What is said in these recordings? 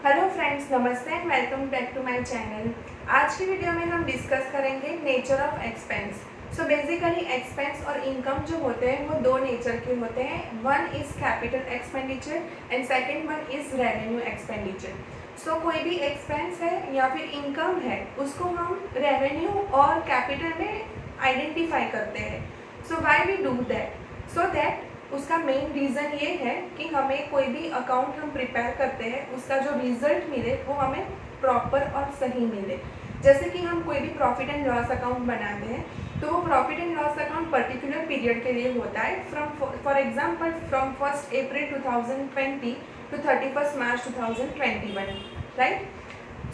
Hello friends, नमस्ते and welcome back to my channel. आज की वीडियो में हम डिस्कस करेंगे nature of expense. So basically expense और इनकम जो होते हैं वो दो नेचर के होते हैं। One is capital expenditure and second one is revenue expenditure. So कोई भी एक्सपेंस है या फिर इनकम है उसको हम रेवेन्यू और कैपिटल में आइडेंटिफाई करते हैं। So why we do that? So that उसका मेन रीज़न ये है कि हमें कोई भी अकाउंट हम प्रिपेयर करते हैं उसका जो रिजल्ट मिले वो हमें प्रॉपर और सही मिले। जैसे कि हम कोई भी प्रॉफिट एंड लॉस अकाउंट बनाते हैं तो वो profit and loss account particular period के लिए होता है, for example from 1 April 2020 to 31 March 2021, right.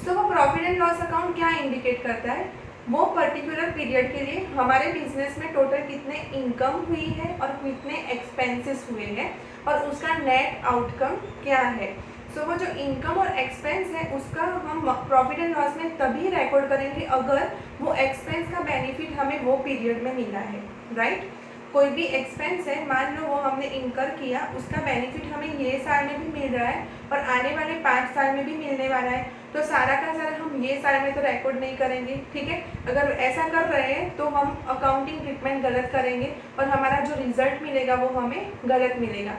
So वो प्रॉफिट एंड लॉस अकाउंट क्या इंडिकेट करता है? वो पर्टिकुलर पीरियड के लिए हमारे बिजनेस में टोटल कितने इनकम हुई है और कितने एक्सपेंसेस हुए हैं और उसका नेट आउटकम क्या है। सो वो जो इनकम और एक्सपेंस है उसका हम प्रॉफिट एंड लॉस में तभी रिकॉर्ड करेंगे अगर वो एक्सपेंस का बेनिफिट हमें वो पीरियड में मिला है, राइट। कोई भी एक्सपेंस है, मान लो वो हमने इनकर किया, उसका बेनिफिट हमें ये साल में भी मिल रहा है और आने वाले 5 साल में भी मिलने वाला है, तो सारा का सारा हम ये साल में तो रिकॉर्ड नहीं करेंगे, ठीक है। अगर ऐसा कर रहे हैं तो हम अकाउंटिंग ट्रीटमेंट गलत करेंगे और हमारा जो रिजल्ट मिलेगा वो हमें गलत मिलेगा।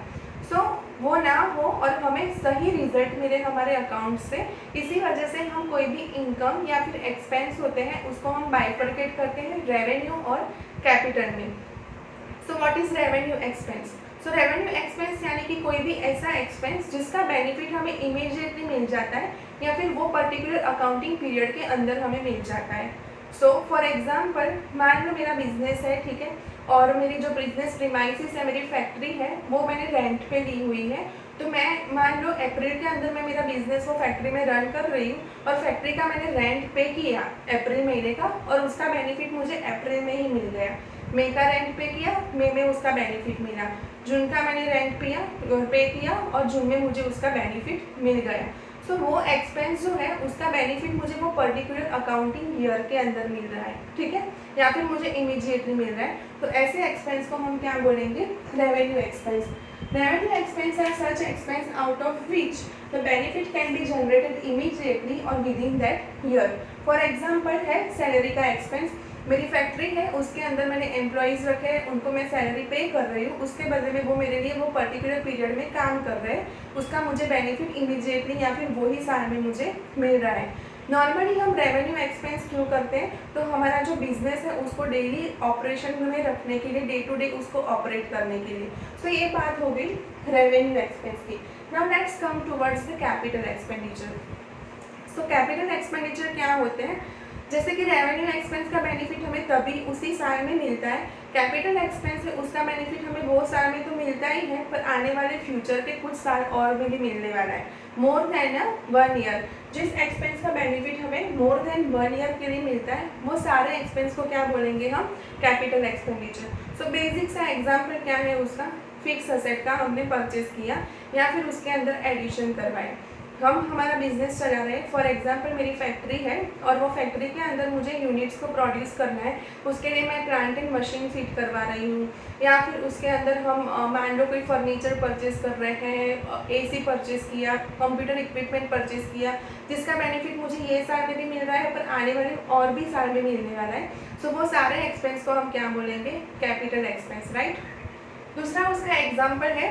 सो वो ना हो और हमें सही रिजल्ट मिले हमारे अकाउंट से। इसी वजह से हम कोई भी इनकम या फिर एक्सपेंस होते हैं उसको हम बाइफरकेट करते हैं रेवेन्यू और कैपिटल में। So what is revenue expense? So revenue expense यानी कि कोई भी ऐसा एक्सपेंस जिसका बेनिफिट हमें इमीडिएटली मिल जाता है या फिर वो पर्टिकुलर अकाउंटिंग पीरियड के अंदर हमें मिल जाता है। सो फॉर एग्जांपल मान लो मेरा बिजनेस है, ठीक है, और मेरी जो बिजनेस प्रीमाइसिस है, मेरी फैक्ट्री है, वो मैंने रेंट पे ली हुई है। तो मैं मान लो अप्रैल के अंदर मैं मेरा बिजनेस वो फैक्ट्री में रन कर रही हूँ और फैक्ट्री का मैंने रेंट पे किया अप्रैल महीने का और उसका बेनिफिट मुझे अप्रैल में ही मिल गया। मई का रेंट पे किया, मई में उसका बेनिफिट मिला। जून का मैंने रेंट पे किया और जून में मुझे उसका बेनिफिट मिल गया। सो वो एक्सपेंस जो है उसका बेनिफिट मुझे वो पर्टिकुलर अकाउंटिंग ईयर के अंदर मिल रहा है, ठीक है, या फिर मुझे इमीडिएटली मिल रहा है। तो ऐसे एक्सपेंस को हम क्या बोलेंगे? Revenue expense. Revenue expense are such expense out of which the benefit can be generated immediately और within that year. For example है सैलरी का एक्सपेंस। मेरी फैक्ट्री है, उसके अंदर मैंने एम्प्लॉयज़ रखे हैं, उनको मैं सैलरी पे कर रही हूँ, उसके बदले में वो मेरे लिए वो पर्टिकुलर पीरियड में काम कर रहे हैं, उसका मुझे बेनिफिट इमीडिएटली या फिर वही साल में मुझे मिल रहा है। नॉर्मली हम रेवेन्यू एक्सपेंस क्यों करते हैं? तो हमारा जो बिजनेस है उसको डेली ऑपरेशन में रखने के लिए, डे टू डे उसको ऑपरेट करने के लिए। सो ये बात हो गई रेवेन्यू एक्सपेंस की। Now let's come towards the capital expenditure. So capital expenditure क्या होते हैं? जैसे कि रेवेन्यू एक्सपेंस का बेनिफिट हमें तभी उसी साल में मिलता है, कैपिटल एक्सपेंस है उसका बेनिफिट हमें वो साल में तो मिलता ही है पर आने वाले फ्यूचर के कुछ साल और में भी मिलने वाला है, मोर देन 1 ईयर। जिस एक्सपेंस का बेनिफिट हमें मोर देन 1 ईयर के लिए मिलता है वो सारे एक्सपेंस को क्या बोलेंगे हम? Capital expenditure. सो बेसिक सा एग्जाम्पल क्या है उसका? फिक्स असेट का हमने परचेज किया या फिर उसके अंदर एडिशन करवाए, हम हमारा बिजनेस चला रहे हैं। फॉर एग्जांपल मेरी फैक्ट्री है और वो फैक्ट्री के अंदर मुझे यूनिट्स को प्रोड्यूस करना है, उसके लिए मैं प्लांट एंड मशीन फिट करवा रही हूँ, या फिर उसके अंदर हम मान लो कोई फर्नीचर परचेज कर रहे हैं, एसी परचेज किया, कंप्यूटर इक्विपमेंट परचेज किया, जिसका बेनिफिट मुझे ये साल में भी मिल रहा है पर आने वाले और भी साल में मिलने वाला है। सो वो सारे एक्सपेंस को हम क्या बोलेंगे? Capital expense, right. दूसरा उसका एग्जाम्पल है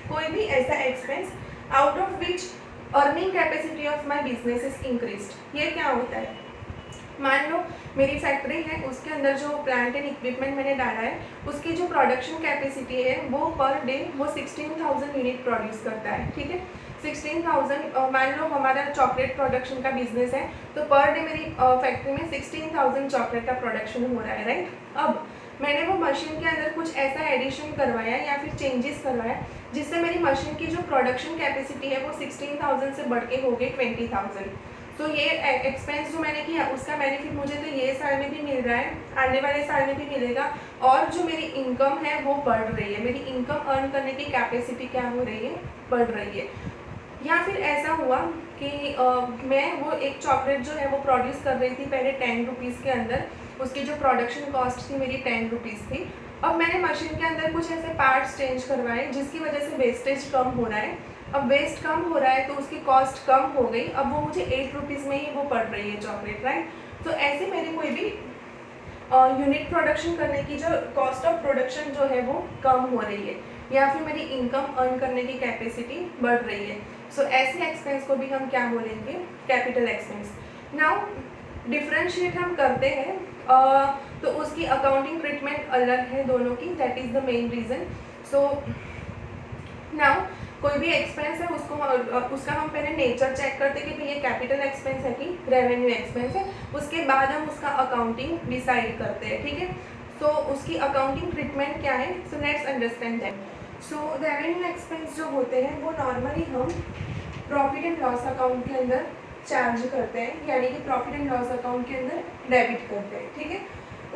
कोई भी ऐसा expense out of which earning capacity of my business is increased. ये क्या होता है? मान लो मेरी फैक्ट्री है, उसके अंदर जो प्लांट एंड इक्विपमेंट मैंने डाला है उसकी जो प्रोडक्शन कैपेसिटी है वो पर डे वो 16,000 यूनिट प्रोड्यूस करता है, ठीक है। 16,000, मान लो हमारा चॉकलेट प्रोडक्शन का बिजनेस है तो पर डे मेरी फैक्ट्री में 16,000 चॉकलेट का प्रोडक्शन हो रहा है, राइट। अब मैंने वो मशीन के अंदर कुछ ऐसा एडिशन करवाया या फिर चेंजेस करवाया जिससे मेरी मशीन की जो प्रोडक्शन कैपेसिटी है वो 16,000 से बढ़ के हो गई 20,000। तो ये एक्सपेंस जो मैंने किया उसका बेनिफिट मुझे तो ये साल में भी मिल रहा है, आने वाले साल में भी मिलेगा, और जो मेरी इनकम है वो बढ़ रही है, मेरी इनकम अर्न करने की कैपेसिटी क्या हो रही है? बढ़ रही है। या फिर ऐसा हुआ कि मैं वो एक चॉकलेट जो है वो प्रोड्यूस कर रही थी पहले 10 रुपीज़ के अंदर, उसकी जो प्रोडक्शन कॉस्ट थी मेरी 10 रुपीज़ थी। अब मैंने मशीन के अंदर कुछ ऐसे पार्ट्स चेंज करवाए जिसकी वजह से वेस्टेज कम हो रहा है, अब वेस्ट कम हो रहा है तो उसकी कॉस्ट कम हो गई, अब वो मुझे 8 रुपीज़ में ही वो पड़ रही है चॉकलेट, राइट। तो ऐसे मेरी कोई भी यूनिट प्रोडक्शन करने की जो कॉस्ट ऑफ प्रोडक्शन जो है वो कम हो रही है, या फिर मेरी इनकम अर्न करने की कैपेसिटी बढ़ रही है। सो ऐसे एक्सपेंस को भी हम क्या बोलेंगे, कैपिटल एक्सपेंस। नाउ डिफ्रेंशिएट हम करते हैं तो उसकी अकाउंटिंग ट्रीटमेंट अलग है दोनों की, that is the main reason. So now कोई भी एक्सपेंस है उसका हम पहले नेचर चेक करते हैं कि भाई ये कैपिटल एक्सपेंस है कि रेवेन्यू एक्सपेंस है, उसके बाद हम उसका अकाउंटिंग डिसाइड करते हैं, ठीक है। सो उसकी अकाउंटिंग ट्रीटमेंट क्या है, so let's understand that. So revenue expense जो होते हैं वो नॉर्मली हम प्रॉफिट एंड लॉस अकाउंट के अंदर चार्ज करते हैं, यानी कि प्रॉफिट एंड लॉस अकाउंट के अंदर डेबिट करते हैं, ठीक है।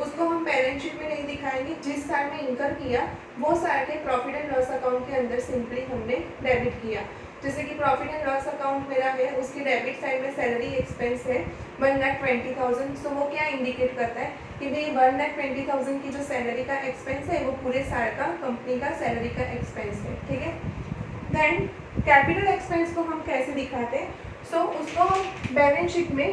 उसको हम बैलेंस शीट में नहीं दिखाएंगे, जिस साल में इंकर किया वो साल के प्रॉफिट एंड लॉस अकाउंट के अंदर सिंपली हमने डेबिट किया। जैसे कि प्रॉफिट एंड लॉस अकाउंट मेरा है, उसकी डेबिट साइड में सैलरी एक्सपेंस है 1,20,000। सो वो क्या इंडिकेट करता है कि भाई 1,20,000 की जो सैलरी का एक्सपेंस है वो पूरे साल का कंपनी का सैलरी का एक्सपेंस है, ठीक है। देन कैपिटल एक्सपेंस को हम कैसे दिखाते हैं, सो उसको हम बैलेंस शीट में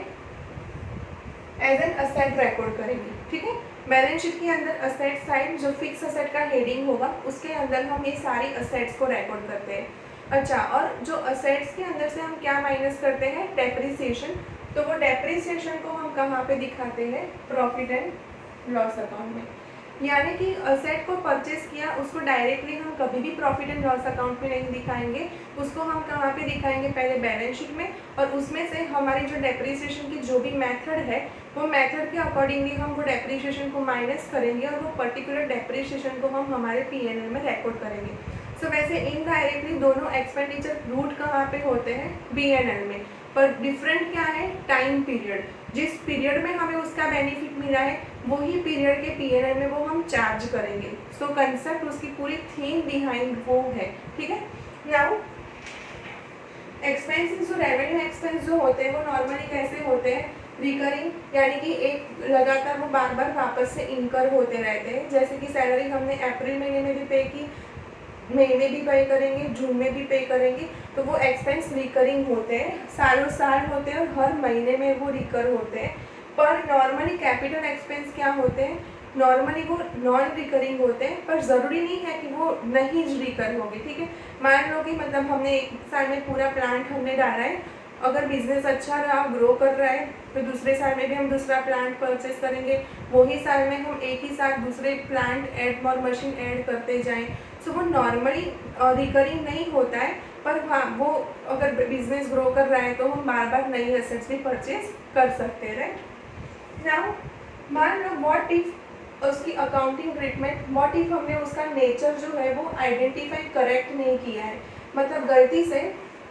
एज एन असेट रिकॉर्ड करेंगे, ठीक है। बैलेंस शीट के अंदर असेट साइड जो फिक्स असेट का हेडिंग होगा उसके अंदर हम ये सारी असेट्स को रिकॉर्ड करते हैं। अच्छा, और जो असेट्स के अंदर से हम क्या माइनस करते हैं, डेप्रिसिएशन। तो वो डेप्रिसिएशन को हम कहाँ पे दिखाते हैं, प्रॉफिट एंड लॉस अकाउंट में। यानी कि असेट को परचेस किया उसको डायरेक्टली हम कभी भी प्रॉफिट एंड लॉस अकाउंट में नहीं दिखाएंगे, उसको हम कहाँ पे दिखाएंगे, पहले बैलेंस शीट में, और उसमें से हमारी जो डेप्रिसिएशन की जो भी मेथड है वो मेथड के अकॉर्डिंगली हम वो डेप्रिसिएशन को माइनस करेंगे और वो पर्टिकुलर डेप्रिसिएशन को हम हमारे पीएनएल में रिकॉर्ड करेंगे। सो वैसे इनडायरेक्टली दोनों एक्सपेंडिचर रूट कहाँ पे होते हैं, बीएनएल में, पर डिफरेंट क्या है, टाइम पीरियड। जिस पीरियड में हमें उसका बेनिफिट मिला है वही पीरियड के पीएनएल में वो हम चार्ज करेंगे। सो कंसेप्ट उसकी पूरी थीम बिहाइंड वो है, ठीक है। नाउ एक्सपेंसेस जो रेवेन्यू एक्सपेंस जो होते हैं वो नॉर्मली कैसे होते हैं, रिकरिंग, यानी कि एक लगातार वो बार बार वापस से इनकर होते रहते हैं। जैसे कि सैलरी हमने अप्रैल महीने में भी पे की, मई में भी पे करेंगे, जून में भी पे करेंगे, तो वो एक्सपेंस रिकरिंग होते हैं, सालों साल होते हैं और हर महीने में वो रिकर होते हैं। पर नॉर्मली कैपिटल एक्सपेंस क्या होते हैं, नॉर्मली वो नॉन रिकरिंग होते हैं, पर ज़रूरी नहीं है कि वो नहीं रिकर होंगे, ठीक है। मान लो कि मतलब हमने एक साल में पूरा प्लांट हमने डाला है, अगर बिजनेस अच्छा रहा, ग्रो कर रहा है, तो दूसरे साल में भी हम दूसरा प्लांट परचेस करेंगे, वही साल में हम एक ही साथ दूसरे प्लांट ऐड और मशीन ऐड करते जाएं। सो वो नॉर्मली रिकरिंग नहीं होता है, पर हाँ वो अगर बिजनेस ग्रो कर रहा है तो हम बार बार नई एसेट्स भी परचेज कर सकते हैं, राइट। नाउ मान लो व्हाट इफ उसकी अकाउंटिंग ट्रीटमेंट, व्हाट इफ हमने उसका नेचर जो है वो आइडेंटिफाई करेक्ट नहीं किया है, मतलब गलती से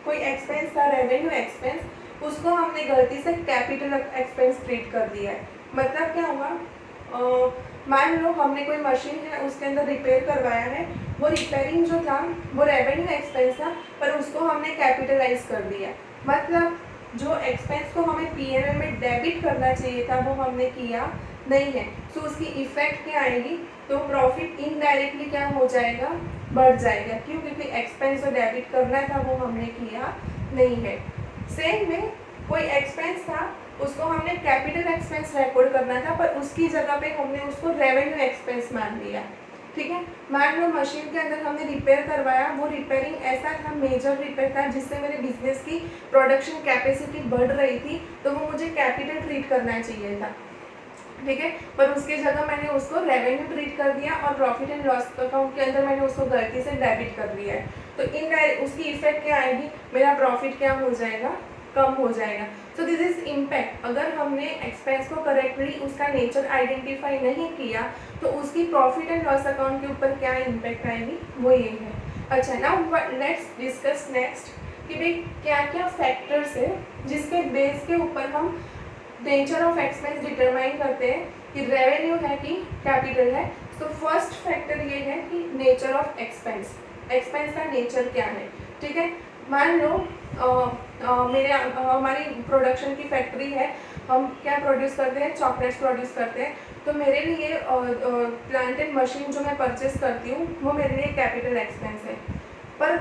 कोई एक्सपेंस था रेवेन्यू एक्सपेंस, उसको हमने गलती से कैपिटल एक्सपेंस ट्रीट कर दिया है। मतलब क्या हुआ, मान लो हमने कोई मशीन है उसके अंदर रिपेयर करवाया है, वो रिपेयरिंग जो था वो रेवेन्यू एक्सपेंस था, पर उसको हमने कैपिटलाइज कर दिया। मतलब जो एक्सपेंस को हमें पीएनएल में डेबिट करना चाहिए था वो हमने किया नहीं है। सो उसकी इफेक्ट क्या आएगी, तो प्रॉफिट इनडायरेक्टली क्या हो जाएगा, बढ़ जाएगा। क्यों, क्योंकि एक्सपेंस जो डेबिट करना था वो हमने किया नहीं है। सेम में कोई एक्सपेंस था उसको हमने कैपिटल एक्सपेंस रिकॉर्ड करना था, पर उसकी जगह पे हमने उसको रेवेन्यू एक्सपेंस मान लिया, ठीक है। मान लो मशीन के अंदर हमने रिपेयर करवाया, वो रिपेयरिंग ऐसा था, मेजर रिपेयर था जिससे मेरे बिजनेस की प्रोडक्शन कैपेसिटी बढ़ रही थी, तो वो मुझे कैपिटल ट्रीट करना चाहिए था, ठीक है। पर उसके जगह मैंने उसको रेवेन्यू ट्रीट कर दिया और प्रॉफिट एंड लॉस अकाउंट के अंदर मैंने उसको गलती से डेबिट कर दिया है। तो इनडायरेक्ट उसकी इफेक्ट क्या आएगी, मेरा प्रॉफिट क्या हो जाएगा, कम हो जाएगा। So this is impact. अगर हमने एक्सपेंस को करेक्टली उसका नेचर आइडेंटिफाई नहीं किया तो उसकी प्रॉफिट एंड लॉस अकाउंट के ऊपर क्या इम्पैक्ट आएगी, वो ये है। अच्छा, नाउ लेट्स डिस्कस नेक्स्ट कि भाई क्या क्या फैक्टर्स है जिसके बेस के ऊपर हम नेचर ऑफ एक्सपेंस डिटरमाइन करते हैं कि रेवेन्यू है कि कैपिटल है। तो फर्स्ट फैक्टर ये है कि नेचर ऑफ एक्सपेंस, एक्सपेंस का नेचर क्या है, ठीक है। मान लो हमारी प्रोडक्शन की फैक्ट्री है, हम क्या प्रोड्यूस करते हैं, चॉकलेट्स प्रोड्यूस करते हैं, तो मेरे लिए प्लांट एंड मशीन जो मैं परचेस करती हूँ वो मेरे लिए कैपिटल एक्सपेंस है। पर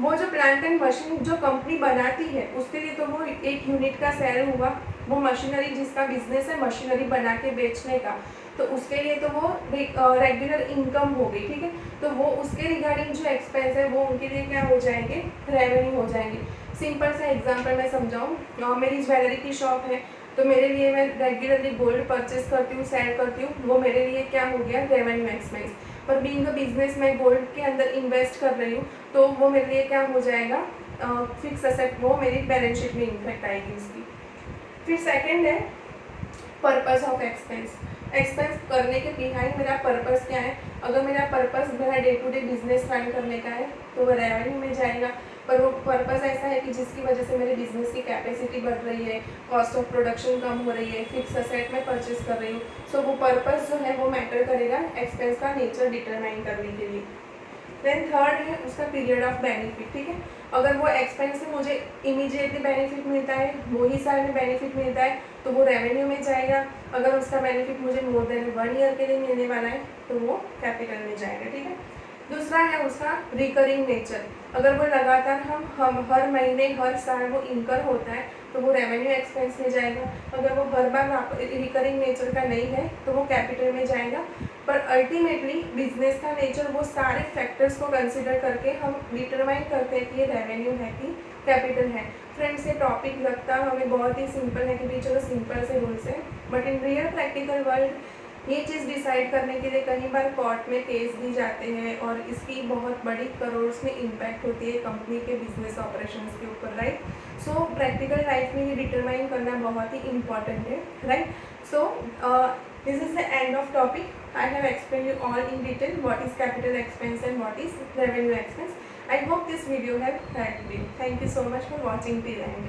वो जो प्लांट एंड मशीन जो कंपनी बनाती है उसके लिए तो वो एक यूनिट का सेल हुआ, वो मशीनरी जिसका बिजनेस है मशीनरी बना के बेचने का, तो उसके लिए तो वो रेगुलर इनकम हो गई, ठीक है। तो वो उसके रिगार्डिंग जो एक्सपेंस है वो उनके लिए क्या हो जाएंगे, रेवेन्यू हो जाएंगे। सिंपल सा एग्जांपल मैं समझाऊँ, मेरी ज्वेलरी की शॉप है, तो मेरे लिए मैं रेगुलरली गोल्ड परचेस करती हूँ, सेल करती हूँ, वो मेरे लिए क्या हो गया, रेवेन्यू एक्सपेंस। पर बीइंग अ बिजनेस मैं गोल्ड के अंदर इन्वेस्ट कर रही हूँ, तो वो मेरे लिए क्या हो जाएगा, फिक्स असेट, वो मेरी बैलेंस शीट में इम्पैक्ट आएगी उसकी। फिर सेकंड है पर्पस ऑफ एक्सपेंस। एक्सपेंस करने के बिहाइंड मेरा पर्पस क्या है। अगर मेरा पर्पस मेरा day to day business run करने का है तो वो रेवेन्यू में जाएगा। पर वो पर्पस ऐसा है कि जिसकी वजह से मेरे बिजनेस की कैपेसिटी बढ़ रही है, कॉस्ट ऑफ प्रोडक्शन कम हो रही है, फिक्स असेट में परचेस कर रही हूँ, सो वो पर्पस जो है वो मैटर करेगा एक्सपेंस का नेचर डिटरमाइन करने के लिए। देन थर्ड है उसका पीरियड ऑफ बेनिफिट, ठीक है। अगर वो एक्सपेंस से मुझे इमीडिएटली बेनिफिट मिलता है, वो ही साल में बेनिफिट मिलता है, तो वो रेवेन्यू में जाएगा। अगर उसका बेनिफिट मुझे मोर देन 1 ईयर के लिए मिलने वाला है तो वो कैपिटल में जाएगा, ठीक है। दूसरा है उसका रिकरिंग नेचर। अगर वो लगातार हम हर महीने हर साल वो इनकर होता है तो वो रेवेन्यू एक्सपेंस में जाएगा। अगर वो हर बार रिकरिंग नेचर का नहीं है तो वो कैपिटल में जाएगा। पर अल्टीमेटली बिजनेस का नेचर वो सारे फैक्टर्स को कंसिडर करके हम डिटरमाइन करते हैं कि ये रेवेन्यू है कि कैपिटल है। फ्रेंड्स, ये टॉपिक लगता हमें बहुत ही सिंपल है कि चलो सिंपल से रूल्स है, but in real practical world ये चीज़ डिसाइड करने के लिए कई बार कोर्ट में केस भी जाते हैं और इसकी बहुत बड़ी करोड़ में इम्पैक्ट होती है कंपनी के बिजनेस ऑपरेशंस के ऊपर, राइट। सो प्रैक्टिकल लाइफ में ये डिटरमाइन करना बहुत ही इम्पॉर्टेंट है, right. So this is the end of topic. I have explained you all in detail what is capital expense and what is revenue expense. I hope this video have helped you. Thank you so much for watching till end.